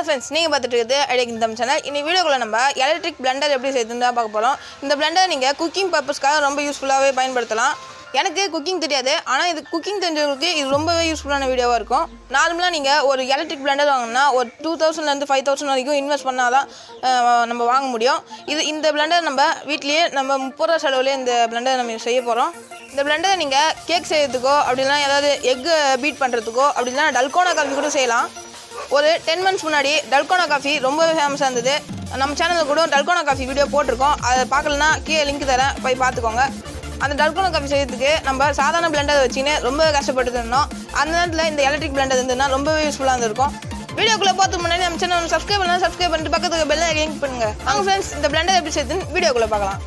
Friends, நீங்கள் பார்த்துட்டு இருக்குது ஐடியா தம் சேனல். இந்த வீடியோக்குள்ள நம்ம எலக்ட்ரிக் பிளெண்டர் எப்படி செய்யுதுன்னு தான் பார்க்க போகிறோம். இந்த பிளெண்டர் நீங்கள் குக்கிங் பர்பஸ்க்காக ரொம்ப யூஸ்ஃபுல்லாகவே பயன்படுத்தலாம். எனக்கு குக்கிங் தெரியாது, ஆனால் இது குக்கிங் தெரிஞ்சவங்களுக்கு இது ரொம்பவே யூஸ்ஃபுல்லான வீடியோவாக இருக்கும். நார்மலாக நீங்கள் ஒரு எலக்ட்ரிக் பிளெண்டர் வாங்கினா ஒரு 2000 5000 வரைக்கும் இன்வெஸ்ட் பண்ணால் தான் நம்ம வாங்க முடியும். இந்த பிளெண்டர் நம்ம வீட்லேயே நம்ம 30 ரூபா செலவுலேயே இந்த பிளெண்டர் நம்ம செய்ய போகிறோம். இந்த பிளெண்டரை நீங்கள் கேக் செய்யறதுக்கோ அப்படின்னா ஏதாவது எக்கு பீட் பண்ணுறதுக்கோ அப்படின்னா டல்கோனா காஃபி கூட செய்யலாம். ஒரு 10 months முன்னாடி டல்கோனா காஃபி ரொம்பவே ஃபேமஸாக இருந்தது. நம்ம சேனலில் கூட டல்கோனா காஃபி வீடியோ போட்டிருக்கோம். அதை பார்க்கலன்னா கீழே லிங்க் தரேன், போய் பார்த்துக்கோங்க. அந்த டல்கோனா காஃபி செய்யறதுக்கு நம்ம சாதாரண பிளெண்டர் வச்சுன்னு ரொம்ப கஷ்டப்பட்டு இருந்தோம். அந்த நேரத்தில் இந்த எலக்ட்ரிக் பிளெண்டர் இருந்ததுன்னா ரொம்பவே யூஸ்ஃபுல்லாக இருந்திருக்கும். வீடியோக்குள்ளே பார்த்து முன்னாடி நம்ம சேனல் சப்ஸ்கிரைப் பண்ணிட்டு பக்கத்துக்கு பெல்லை கிளிக் பண்ணுங்கள். அவங்க ஃப்ரெண்ட்ஸ், இந்த பிளெண்டர் எப்படி செய்யுதுன்னு வீடியோக்குள்ளே பார்க்கலாம்.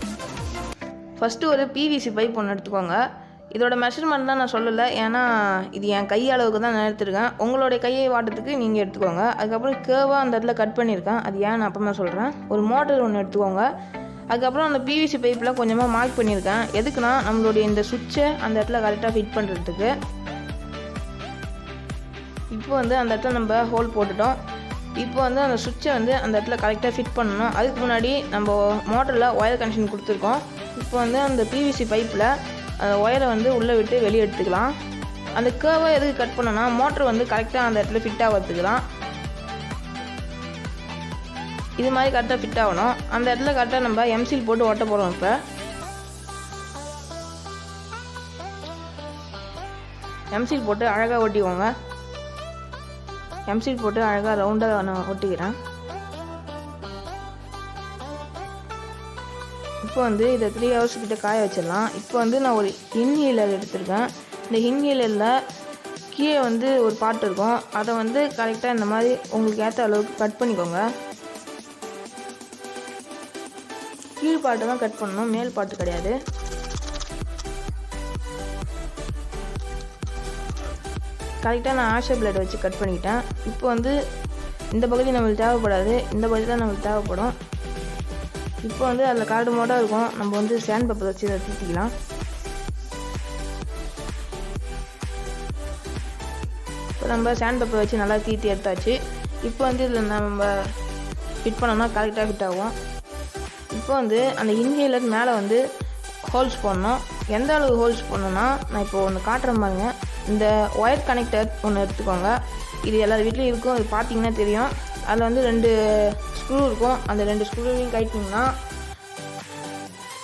ஃபஸ்ட்டு ஒரு PVC பைப் ஒன்று எடுத்துக்கோங்க. இதோட மெஷர்மெண்ட் தான் நான் சொல்லலை, ஏன்னா இது என் கை அளவுக்கு தான் நான் எடுத்துருக்கேன். உங்களுடைய கையை வாட்டத்துக்கு நீங்கள் எடுத்துக்கோங்க. அதுக்கப்புறம் கேர்வாக அந்த இடத்துல கட் பண்ணியிருக்கேன், அது ஏன் நான் அப்புறமா சொல்கிறேன். ஒரு மோட்டர் ஒன்று எடுத்துக்கோங்க. அதுக்கப்புறம் அந்த PVC பைப்பில் கொஞ்சமாக மார்க் பண்ணியிருக்கேன். எதுக்குன்னா நம்மளுடைய இந்த சுவிட்சை அந்த இடத்துல கரெக்டாக ஃபிட் பண்ணுறதுக்கு. இப்போ வந்து அந்த இடத்துல நம்ம ஹோல் போட்டுட்டோம். இப்போ வந்து அந்த சுவிட்சை வந்து அந்த இடத்துல கரெக்டாக ஃபிட் பண்ணணும். அதுக்கு முன்னாடி நம்ம மோட்டரில் ஒயர் கனெக்ஷன் கொடுத்துருக்கோம். இப்போ வந்து அந்த PVC பைப்பில் அந்த ஒயரை வந்து உள்ளே விட்டு வெளியே எடுத்துக்கலாம். அந்த கேர்வை எதுக்கு கட் பண்ணோன்னா மோட்டர் வந்து கரெக்டாக அந்த இடத்துல ஃபிட் ஆகிறதுக்கலாம். இது மாதிரி கரெக்டாக ஃபிட் ஆகணும். அந்த இடத்துல கரெக்டாக நம்ம எம்சில் போட்டு ஒட்ட போகிறோம். இப்போ எம்சில் போட்டு அழகாக ஒட்டிக்கோங்க. எம்சில் போட்டு அழகாக ரவுண்டாக நான் ஒட்டிக்கிறேன். இப்போ வந்து இதை 3 hours கிட்ட காய வச்சிடலாம். இப்போ வந்து நான் ஒரு இன்ஹீலர் எடுத்திருக்கேன். இந்த இன்ஹீலரில் கீழே வந்து ஒரு பாட்டு இருக்கும். அதை வந்து கரெக்டாக இந்த மாதிரி உங்களுக்கு ஏற்ற அளவுக்கு கட் பண்ணிக்கோங்க. கீழ் பாட்டு தான் கட் பண்ணணும், மேல் பாட்டு கிடையாது. கரெக்டாக நான் ஆஷர் பிளேட் வச்சு கட் பண்ணிக்கிட்டேன். இப்போ வந்து இந்த பகுதி நம்மளுக்கு தேவைப்படாது, இந்த பகுதி தான் நம்மளுக்கு தேவைப்படும். இப்போ வந்து அதில் கார்டு மோடாக இருக்கும். நம்ம வந்து சேண்ட் பேப்பர் வச்சு இதை தீட்டிக்கலாம். இப்போ நம்ம சேண்ட் பேப்பர் வச்சு நல்லா தீட்டி எடுத்தாச்சு. இப்போ வந்து இதில் நம்ம ஃபிட் பண்ணோம்னா கரெக்டாக ஃபிட் ஆகும். இப்போ வந்து அந்த இன்ஹேலர் மேலே வந்து ஹோல்ஸ் போடணும். எந்த அளவு ஹோல்ஸ் போடணுன்னா நான் இப்போ ஒன்று காட்டுறேன் பாருங்க. இந்த ஒயர் கனெக்டர் ஒன்று எடுத்துக்கோங்க. இது எல்லார் வீட்லேயும் இருக்கும், இது பார்த்தீங்கன்னா தெரியும். அதில் வந்து 2 ஸ்க்ரூ இருக்கும். அந்த 2 ஸ்க்ரூவையும் கட்டிங்கன்னா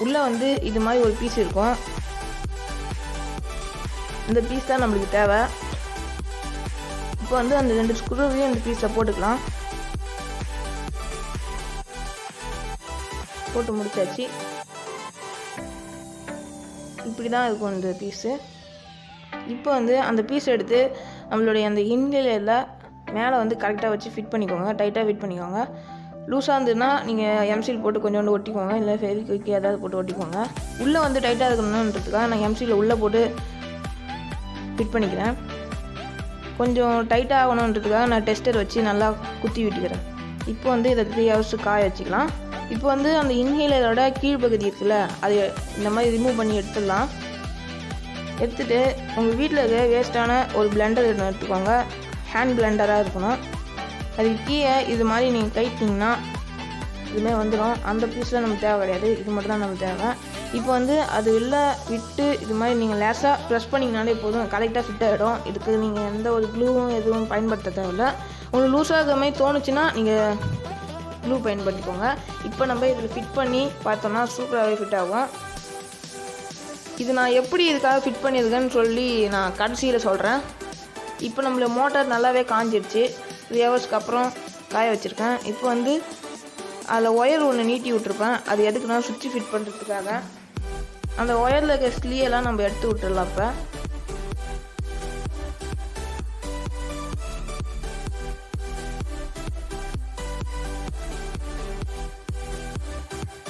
உள்ளே வந்து இது மாதிரி ஒரு பீஸ் இருக்கும். இந்த பீஸ் தான் நம்மளுக்கு தேவை. இப்போ வந்து அந்த 2 ஸ்க்ரூவையும் இந்த பீஸில் போட்டுக்கலாம். போட்டு முடிச்சாச்சு. இப்படி தான் இருக்கும் இந்த பீஸு. இப்போ வந்து அந்த பீஸ் எடுத்து நம்மளுடைய அந்த இன்ஹேலரில் மேலே வந்து கரெக்டாக வச்சு ஃபிட் பண்ணிக்கோங்க. டைட்டாக ஃபிட் பண்ணிக்கோங்க. லூஸாக இருந்ததுன்னா நீங்கள் எம்சில் போட்டு கொஞ்சோண்டு ஒட்டிக்கோங்க, இல்லை ஃபெவிக்விக் ஏதாவது போட்டு ஒட்டிக்கோங்க. உள்ளே வந்து டைட்டாக இருக்கணுன்றதுக்காக நான் எம்சியில் உள்ளே போட்டு ஃபிட் பண்ணிக்கிறேன். கொஞ்சம் டைட்டாக ஆகணுன்றதுக்காக நான் டெஸ்டர் வச்சு நல்லா குத்தி விட்டுக்கிறேன். இப்போ வந்து இதை 3 hours காய வச்சுக்கலாம். இப்போ வந்து அந்த இன்ஹேலரோட கீழ்ப்பகுதி இருக்குல்ல, அதை இந்த மாதிரி ரிமூவ் பண்ணி எடுத்துடலாம். எடுத்துகிட்டு உங்கள் வீட்டில் இருக்க வேஸ்ட்டான ஒரு பிளெண்டர் எடுத்துக்கோங்க. ஹேண்ட் பிளெண்டராக இருக்கணும். அதுக்கு கீழே இது மாதிரி நீங்கள் கைட்டிங்கன்னா இதுமாதிரி வந்துடும். அந்த பீஸில் நமக்கு தேவை கிடையாது, இது மட்டும் தான் நமக்கு தேவை. இப்போ வந்து அது வெளில விட்டு இது மாதிரி நீங்கள் லேசாக ப்ரெஸ் பண்ணிங்கனாலே போதும், கரெக்டாக ஃபிட் ஆகிடும். இதுக்கு நீங்கள் எந்த ஒரு க்ளூவும் எதுவும் பயன்படுத்த தேவையில்லை. உங்களுக்கு லூஸாக இருக்கிற மாதிரி தோணுச்சுன்னா நீங்கள் க்ளூ பயன்படுத்திக்கோங்க. இப்போ நம்ம இதில் ஃபிட் பண்ணி பார்த்தோம்னா சூப்பராகவே ஃபிட் ஆகும். இது நான் எப்படி இதுக்காக ஃபிட் பண்ணியிருக்கேன்னு சொல்லி நான் கடைசியில் சொல்கிறேன். இப்போ நம்மள மோட்டார் நல்லாவே காஞ்சிடுச்சு. 3 hours அப்புறம் காய வச்சுருக்கேன். இப்போ வந்து அதில் ஒயர் ஒன்று நீட்டி விட்ருப்பேன். அது எதுக்குன்னா சுவிட்ச் ஃபிட் பண்ணுறதுக்காக. அந்த ஒயரில் இருக்க ஸ்லீயெல்லாம் நம்ம எடுத்து விட்டுடலாம். இப்போ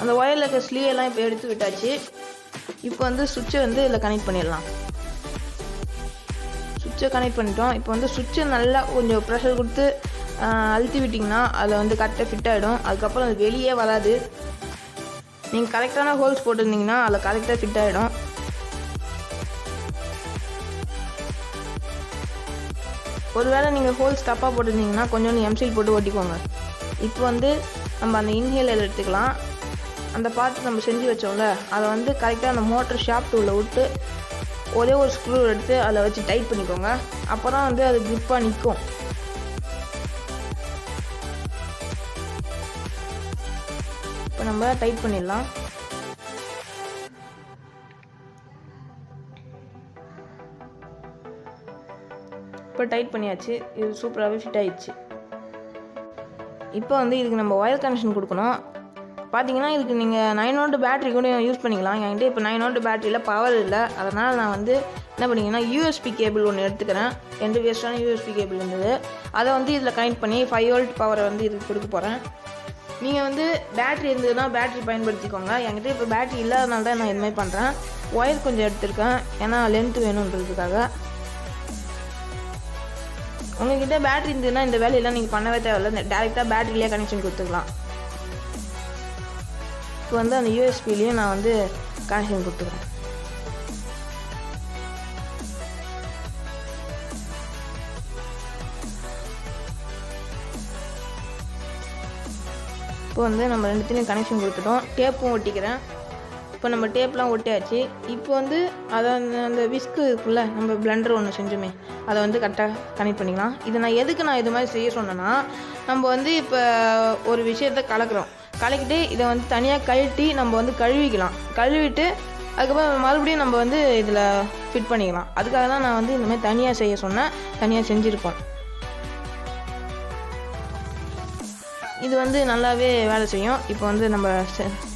அந்த ஒயரில் இருக்க ஸ்லீயெல்லாம் இப்போ எடுத்து விட்டாச்சு. இப்போ வந்து சுவிட்சை வந்து இதில் கனெக்ட் பண்ணிடலாம். சுவிட்சை கனெக்ட் பண்ணிட்டோம். இப்போ வந்து சுவிட்சை நல்லா கொஞ்சம் ப்ரெஷர் கொடுத்து அழுத்தி விட்டிங்கன்னா அதில் வந்து கரெக்டாக ஃபிட் ஆகிடும். அதுக்கப்புறம் அது வெளியே வராது. நீங்கள் கரெக்டான ஹோல்ஸ் போட்டிருந்தீங்கன்னா அதில் கரெக்டாக ஃபிட் ஆகிடும். ஒருவேளை நீங்கள் ஹோல்ஸ் தப்பாக போட்டிருந்தீங்கன்னா கொஞ்சோண்டு எம்சில் போட்டு ஒட்டிக்கோங்க. இப்போ வந்து நம்ம அந்த இன்ஹேலர் எடுத்துக்கலாம். அந்த பார்த்து நம்ம செஞ்சு வச்சோம்ல அதை வந்து கரெக்டாக அந்த மோட்டர் ஷாஃப்ட் உள்ள விட்டு ஒரே ஒரு ஸ்க்ரூ எடுத்து அதில் வச்சு டைட் பண்ணிக்கோங்க. அப்போ தான் வந்து அது க்ரிப்பாக நிற்கும். இப்போ நம்ம டைட் பண்ணிடலாம். இப்போ டைட் பண்ணியாச்சு. இது சூப்பராகவே ஃபிட் ஆயிடுச்சு. இப்போ வந்து இதுக்கு நம்ம ஒயர் கனெக்ஷன் கொடுக்கணும். பார்த்தீங்கன்னா இதுக்கு நீங்கள் 9 வோல்ட் பேட்டரி கூட யூஸ் பண்ணிக்கலாம். என்கிட்ட இப்போ 9 வோல்ட் பேட்டரியில் பவர் இல்லை. அதனால் நான் வந்து என்ன பண்ணிங்கன்னா யூஎஸ்பி கேபிள் ஒன்று எடுத்துக்கிறேன். 2 வேஸ்டான யூஎஸ்பி கேபிள் இருந்தது. அதை வந்து இதில் கனெக்ட் பண்ணி 5 வோல்ட் பவரை வந்து இதுக்கு கொடுக்க போகிறேன். நீங்கள் வந்து பேட்ரி இருந்ததுன்னா பேட்ரி பயன்படுத்திக்கோங்க. என்கிட்ட இப்போ பேட்ரி இல்லாதனால தான் நான் இதுமாதிரி பண்ணுறேன். ஒயர் கொஞ்சம் எடுத்திருக்கேன், ஏன்னா லென்த்து வேணுன்றதுக்காக. உங்கள்கிட்ட பேட்ரி இருந்ததுன்னா இந்த வேலையெல்லாம் நீங்கள் பண்ணவே தேவையில்லை. டேரெக்டாக பேட்டரியிலே கனெக்ஷன் கொடுத்துக்கலாம். இப்போ வந்து அந்த யூஎஸ்பிலையும் நான் வந்து கனெக்ஷன் கொடுத்துக்கிறேன். இப்போ வந்து நம்ம ரெண்டுத்தையும் கனெக்ஷன் கொடுத்துட்டோம். டேப்பும் ஒட்டிக்கிறேன். இப்போ நம்ம டேப்லாம் ஒட்டியாச்சு. இப்போ வந்து அதை அந்த விஸ்கு இருக்குல்ல, நம்ம பிளெண்டர் ஒன்று செஞ்சோமே, அதை வந்து கரெக்டாக கனெக்ட் பண்ணிக்கலாம். இது நான் எதுக்கு இது மாதிரி செய்ய சொன்னேன்னா, நம்ம வந்து இப்போ ஒரு விஷயத்தை கலக்கிறோம். கலக்கிட்டு இதை வந்து தனியாக கழட்டி நம்ம வந்து கழுவிக்கலாம். கழுவிட்டு அதுக்கப்புறம் மறுபடியும் நம்ம வந்து இதில் ஃபிட் பண்ணிக்கலாம். அதுக்காக தான் நான் வந்து இந்தமாதிரி தனியாக செய்ய சொன்னேன். தனியாக செஞ்சுருக்கோம். இது வந்து நல்லாவே வேலை செய்யும். இப்போ வந்து நம்ம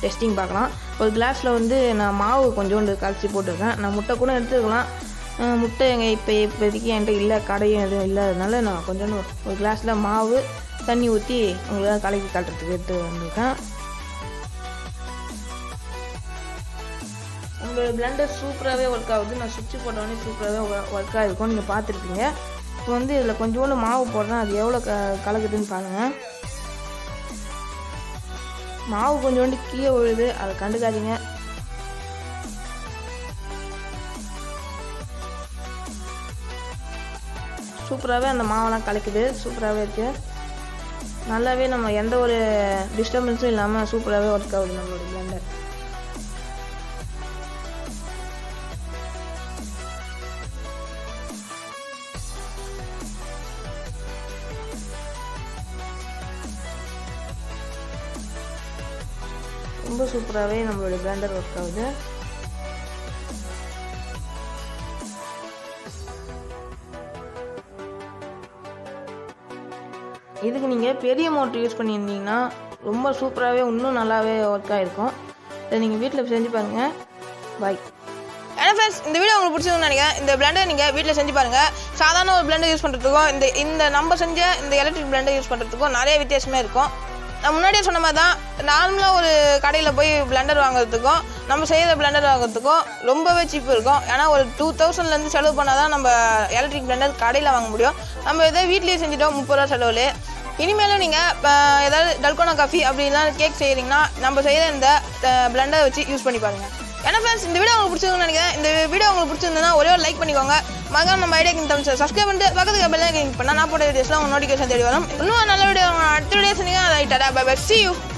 டெஸ்டிங் பார்க்கலாம். ஒரு கிளாஸில் வந்து நான் மாவு கொஞ்சோண்டு கரைச்சி போட்டிருக்கேன். நான் முட்டை கூட எடுத்துக்கலாம். முட்டை இப்போதைக்கு என்கிட்ட இல்லை, கடையும் எதுவும் இல்லாததுனால நான் கொஞ்சோண்டு ஒரு கிளாஸில் மாவு தண்ணி ஊற்றி உங்களுக்கு கலக்கி காட்டுறதுக்கு எடுத்து வந்திருக்கேன். உங்களோட பிளெண்டர் சூப்பராகவே ஒர்க் ஆகுது. நான் சுவிட்ச் போட்டோடனே சூப்பராகவே ஒர்க் ஆகிருக்கும், நீங்கள் பார்த்துருப்பீங்க. இப்போ வந்து இதில் கொஞ்சோண்டு மாவு போடுறேன். அது எவ்வளோ கலக்குதுன்னு பாருங்கள். மாவு கொஞ்சோண்டு கீழே விழுது, அதை கண்டுக்காதீங்க. சூப்பராகவே அந்த மாவெல்லாம் கலக்குது. சூப்பராகவே இருக்குது. நல்லாவே நம்ம எந்த ஒரு டிஸ்டர்பன்ஸும் இல்லாமல் சூப்பராகவே ஒர்க் ஆகுது நம்மளோட பிளெண்டர். ரொம்ப சூப்பராகவே நம்மளோட பிளெண்டர் ஒர்க் ஆகுது. இதுக்கு நீங்கள் பெரிய மோட்டர் யூஸ் பண்ணியிருந்தீங்கன்னா ரொம்ப சூப்பராகவே இன்னும் நல்லாவே ஒர்க் ஆகிருக்கும். இதை நீங்கள் வீட்டில் செஞ்சு பாருங்கள். பாய். ஏன்னா ஃப்ரெண்ட்ஸ், இந்த வீடியோ உங்களுக்கு பிடிச்சிருக்குன்னு நினைக்கிறேன். இந்த பிளெண்டர் நீங்கள் வீட்டில் செஞ்சு பாருங்கள். சாதாரண ஒரு பிளெண்டர் யூஸ் பண்ணுறதுக்கும் இந்த நம்ம செஞ்ச இந்த எலக்ட்ரிக் பிளெண்டர் யூஸ் பண்ணுறதுக்கும் நிறைய வித்தியாசமே இருக்கும். நான் முன்னாடியே சொன்ன மாதிரி தான், நார்மலாக ஒரு கடையில் போய் பிளெண்டர் வாங்குறதுக்கும் நம்ம செய்கிற பிளெண்டர் வாங்குறதுக்கும் ரொம்பவே சீப்பு இருக்கும். ஏன்னா ஒரு 2000 செலவு பண்ணால் தான் நம்ம எலக்ட்ரிக் பிளெண்டர் கடையில் வாங்க முடியும். நம்ம எதாவது வீட்லேயே செஞ்சுட்டோம் 30 ரூபா செலவுலே. இனிமேலும் நீங்கள் ஏதாவது டல்கோனா காஃபி அப்படிலாம் கேக் செய்கிறீங்கன்னா நம்ம செய்கிற இந்த பிளெண்டரை வச்சு யூஸ் பண்ணி பாருங்கள். ஏன்னா ஃப்ரெண்ட்ஸ், இந்த வீடியோ உங்களுக்கு பிடிச்சிருக்குன்னு நினைக்கிறேன். இந்த வீடியோ உங்களுக்கு பிடிச்சிருந்ததுன்னா ஒரே ஒரு லைக் பண்ணிக்கோங்க. மறக்காம நம்ம ஐடியா தமிழ் சப்ஸ்கிரைப் பண்ணிட்டு பக்கத்துக்கு பெல் ஐக்கன் கிளிக் பண்ணால் நான் போட்ட வீடியோஸ்லாம் உங்கள் நோட்டிஃபிகேஷன் தேடி வரும். இன்னும் நல்ல வீடியோ அடுத்த வீடியோ சொன்னீங்கன்னா ரைட்டாடா. Bye bye. See you.